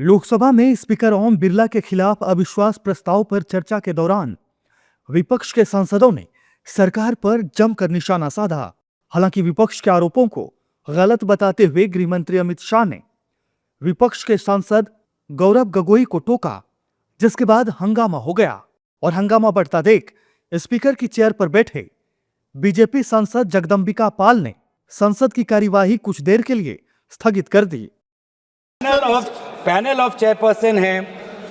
लोकसभा में स्पीकर ओम बिरला के खिलाफ अविश्वास प्रस्ताव पर चर्चा के दौरान विपक्ष के सांसदों ने सरकार पर जमकर निशाना साधा। हालांकि विपक्ष के आरोपों को गलत बताते हुए गृह मंत्री अमित शाह ने विपक्ष के सांसद गौरव गोगोई को टोका, जिसके बाद हंगामा हो गया और हंगामा बढ़ता देख स्पीकर की चेयर पर बैठे बीजेपी सांसद जगदंबिका पाल ने संसद की कार्यवाही कुछ देर के लिए स्थगित कर दी। पैनल ऑफ चेयरपर्सन है।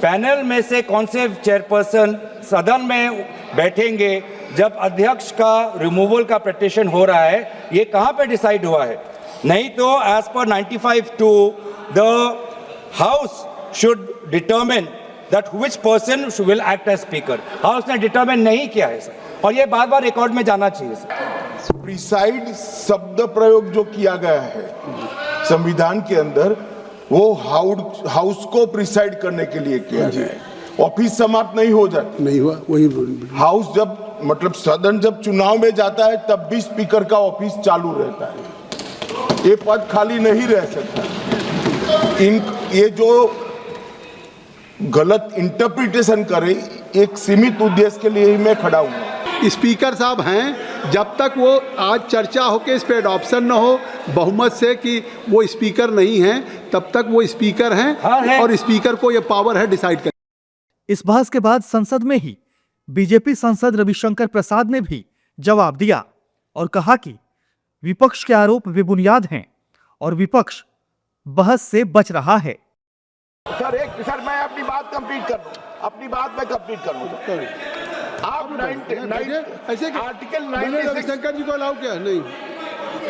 पैनल में से कौन से चेयरपर्सन सदन में बैठेंगे जब अध्यक्ष का रिमूवल का पिटीशन हो रहा है, ये कहां पे डिसाइड हुआ है? नहीं तो as per 95(2) the house should determine that which person will act as speaker. House ने डिटरमिन नहीं किया है सर, और ये बार बार रिकॉर्ड में जाना चाहिए सर। प्रिसाइड शब्द प्रयोग जो किया गया है संविधान के अंदर, वो हाउस को प्रिसाइड करने के लिए किया गया है। ऑफिस समाप्त नहीं हो जाती, नहीं हुआ वही हाउस जब मतलब सदन जब चुनाव में जाता है तब भी स्पीकर का ऑफिस चालू रहता है, ये पद खाली नहीं रह सकता। ये जो गलत इंटरप्रिटेशन करे, एक सीमित उद्देश्य के लिए ही मैं खड़ा हूँ। स्पीकर साहब हैं, जब तक वो आज चर्चा हो के इस पे एडॉप्शन न हो बहुमत से कि वो स्पीकर नहीं हैं, तब तक वो स्पीकर हैं। हाँ है। और स्पीकर को ये पावर है डिसाइड कर। इस बहस के बाद संसद में ही बीजेपी सांसद रविशंकर प्रसाद ने भी जवाब दिया और कहा कि विपक्ष के आरोप बेबुनियाद हैं और विपक्ष बहस से बच रहा है। सर मैं अपनी बात कंप्लीट कर दूं, अपनी बात मैं कंप्लीट कर दूं। आप आर्टिकल 96 शंकर जी को अलाउ किया नहीं,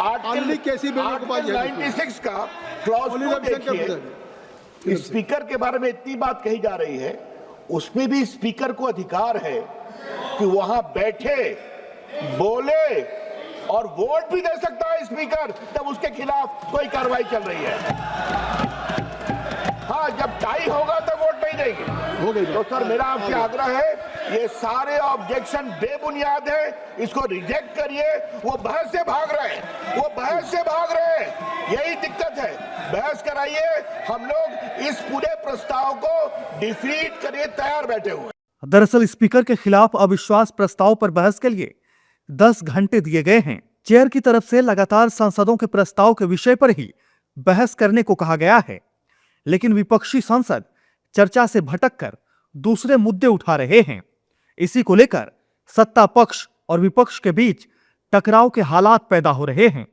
आर्टिकल 96 का क्लॉज को देखिए। स्पीकर के बारे में इतनी बात कही जा रही है, उसमें भी स्पीकर को अधिकार है कि वहां बैठे, बोले और वोट भी दे सकता है स्पीकर, तब उसके खिलाफ कोई कार्रवाई चल रही है। हाँ, जब टाई होगा तो वोट नहीं देंगे। तो सर मेरा आपसे आग्रह है, ये सारे ऑब्जेक्शन बेबुनियाद है, इसको रिजेक्ट करिए। वो बहस से भाग रहे हैं, यही दिक्कत है। बहस कराइए, हम लोग इस पूरे प्रस्ताव को डिफीट करिए तैयार बैठे हुए। दरअसल स्पीकर के खिलाफ अविश्वास प्रस्ताव पर बहस के लिए 10 घंटे दिए गए हैं। चेयर की तरफ से लगातार सांसदों के प्रस्ताव के विषय पर ही बहस करने को कहा गया है, लेकिन विपक्षी सांसद चर्चा से भटककर दूसरे मुद्दे उठा रहे हैं। इसी को लेकर सत्ता पक्ष और विपक्ष के बीच टकराव के हालात पैदा हो रहे हैं।